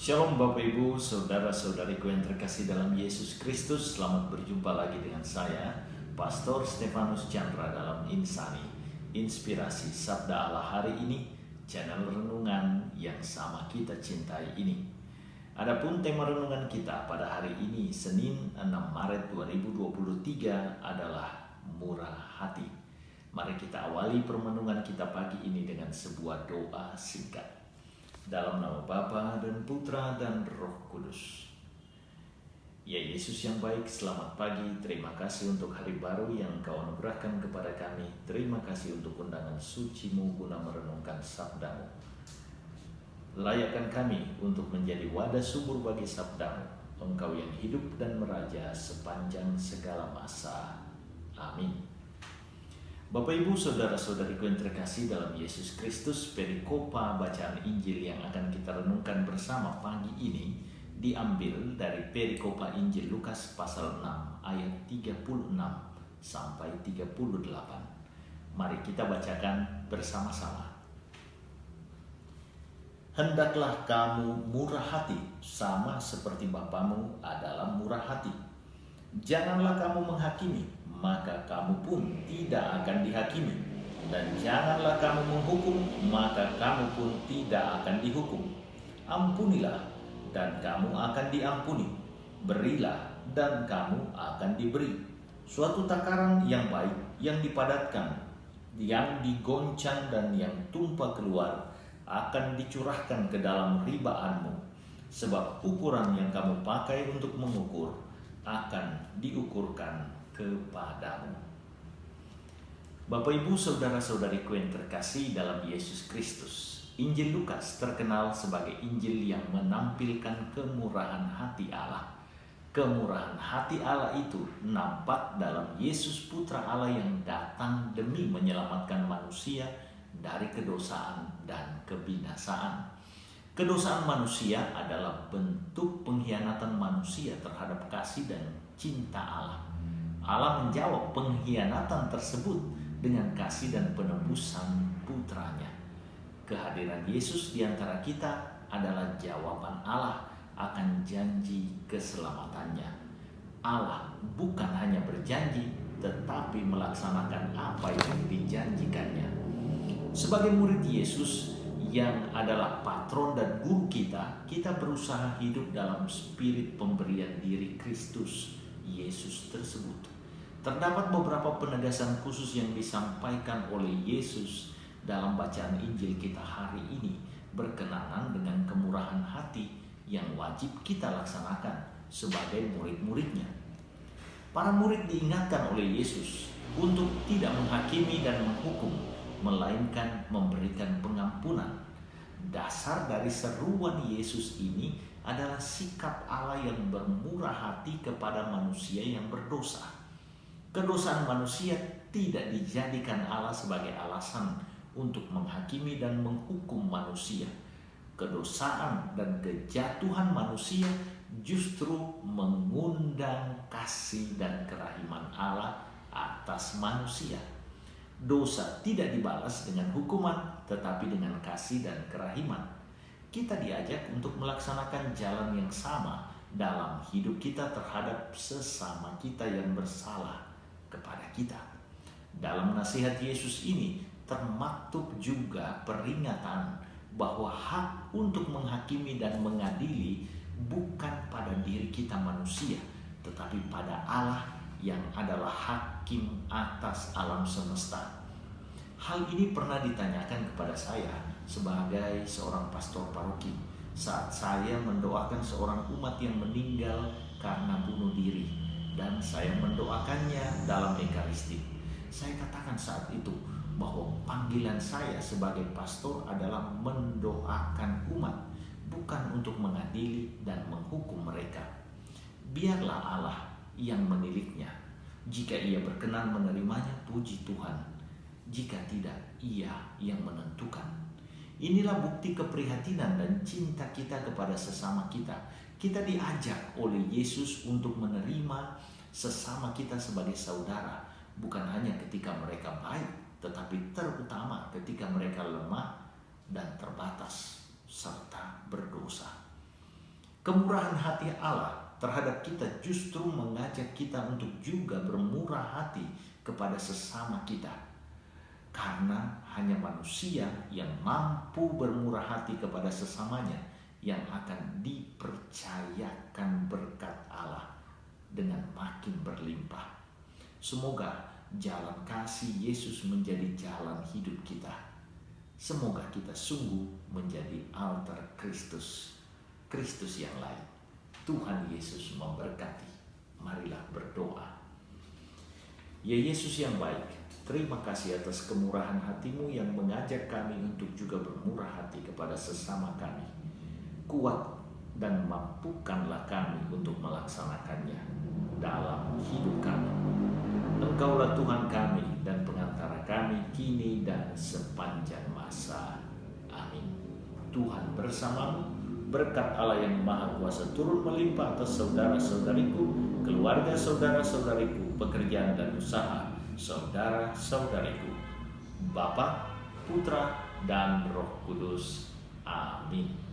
Shalom Bapak Ibu, Saudara-saudariku yang terkasih dalam Yesus Kristus. Selamat berjumpa lagi dengan saya, Pastor Stefanus Chandra dalam Insani, Inspirasi Sabda Allah hari ini, channel renungan yang sama kita cintai ini. Adapun tema renungan kita pada hari ini, Senin 6 Maret 2023 adalah murah hati. Mari kita awali permenungan kita pagi ini dengan sebuah doa singkat. Dalam nama Bapa dan Putra dan Roh Kudus. Ya Yesus yang baik, selamat pagi. Terima kasih untuk hari baru yang Kau anugerahkan kepada kami. Terima kasih untuk undangan suci-Mu guna merenungkan sabda-Mu. Layakkan kami untuk menjadi wadah subur bagi sabda-Mu. Engkau yang hidup dan meraja sepanjang segala masa. Amin. Bapak Ibu Saudara-saudariku yang terkasih dalam Yesus Kristus, perikopa bacaan Injil yang akan kita renungkan bersama pagi ini diambil dari perikopa Injil Lukas pasal 6 ayat 36 sampai 38. Mari kita bacakan bersama-sama. Hendaklah kamu murah hati sama seperti Bapamu adalah murah hati. Janganlah kamu menghakimi, maka kamu pun tidak akan dihakimi. Dan janganlah kamu menghukum, maka kamu pun tidak akan dihukum. Ampunilah, dan kamu akan diampuni. Berilah, dan kamu akan diberi. Suatu takaran yang baik, yang dipadatkan, yang digoncang dan yang tumpah keluar, akan dicurahkan ke dalam ribaanmu. Sebab ukuran yang kamu pakai untuk mengukur, akan diukurkan kepadamu. Bapak Ibu Saudara-saudariku yang terkasih dalam Yesus Kristus, Injil Lukas terkenal sebagai Injil yang menampilkan kemurahan hati Allah. Kemurahan hati Allah itu nampak dalam Yesus Putra Allah yang datang demi menyelamatkan manusia dari kedosaan dan kebinasaan. Kedosaan manusia adalah bentuk pengkhianatan manusia terhadap kasih dan cinta Allah. Allah menjawab pengkhianatan tersebut dengan kasih dan penebusan putranya. Kehadiran Yesus di antara kita adalah jawaban Allah akan janji keselamatannya. Allah bukan hanya berjanji, tetapi melaksanakan apa yang dijanjikannya. Sebagai murid Yesus yang adalah patron dan guru kita, kita berusaha hidup dalam spirit pemberian diri Kristus Yesus tersebut. Terdapat beberapa penegasan khusus yang disampaikan oleh Yesus dalam bacaan Injil kita hari ini berkenaan dengan kemurahan hati yang wajib kita laksanakan sebagai murid-muridnya. Para murid diingatkan oleh Yesus untuk tidak menghakimi dan menghukum, melainkan memberikan pengampunan. Dasar dari seruan Yesus ini adalah sikap Allah yang bermurah hati kepada manusia yang berdosa. Kedosaan manusia tidak dijadikan Allah sebagai alasan untuk menghakimi dan menghukum manusia. Kedosaan dan kejatuhan manusia justru mengundang kasih dan kerahiman Allah atas manusia. Dosa tidak dibalas dengan hukuman, tetapi dengan kasih dan kerahiman. Kita diajak untuk melaksanakan jalan yang sama dalam hidup kita terhadap sesama kita yang bersalah kepada kita. Dalam nasihat Yesus ini termaktub juga peringatan bahwa hak untuk menghakimi dan mengadili bukan pada diri kita manusia, tetapi pada Allah yang adalah hakim atas alam semesta. Hal ini pernah ditanyakan kepada saya sebagai seorang pastor paroki saat saya mendoakan seorang umat yang meninggal karena bunuh diri, dan saya mendoakannya dalam Ekaristi. Saya katakan saat itu bahwa panggilan saya sebagai pastor adalah mendoakan umat, bukan untuk mengadili dan menghukum mereka. Biarlah Allah yang meniliknya. Jika ia berkenan menerimanya, puji Tuhan. Jika tidak, ia yang menentukan. Inilah bukti keprihatinan dan cinta kita kepada sesama kita. Kita diajak oleh Yesus untuk menerima sesama kita sebagai saudara, bukan hanya ketika mereka baik, tetapi terutama ketika mereka lemah dan terbatas serta berdosa. Kemurahan hati Allah terhadap kita justru mengajak kita untuk juga bermurah hati kepada sesama kita. Karena hanya manusia yang mampu bermurah hati kepada sesamanya yang akan dipercayakan berkat Allah dengan makin berlimpah. Semoga jalan kasih Yesus menjadi jalan hidup kita. Semoga kita sungguh menjadi alter Kristus, Kristus yang lain. Tuhan Yesus memberkati. Marilah berdoa. Ya Yesus yang baik, terima kasih atas kemurahan hati-Mu yang mengajak kami untuk juga bermurah hati kepada sesama kami. Kuat dan mampukanlah kami untuk melaksanakannya dalam hidup kami. Engkaulah Tuhan kami dan pengantara kami kini dan sepanjang masa. Amin. Tuhan bersamamu, berkat Allah yang Maha Kuasa turun melimpah atas saudara-saudariku, keluarga saudara-saudariku, pekerjaan dan usaha saudara-saudariku. Bapa, Putra, dan Roh Kudus. Amin.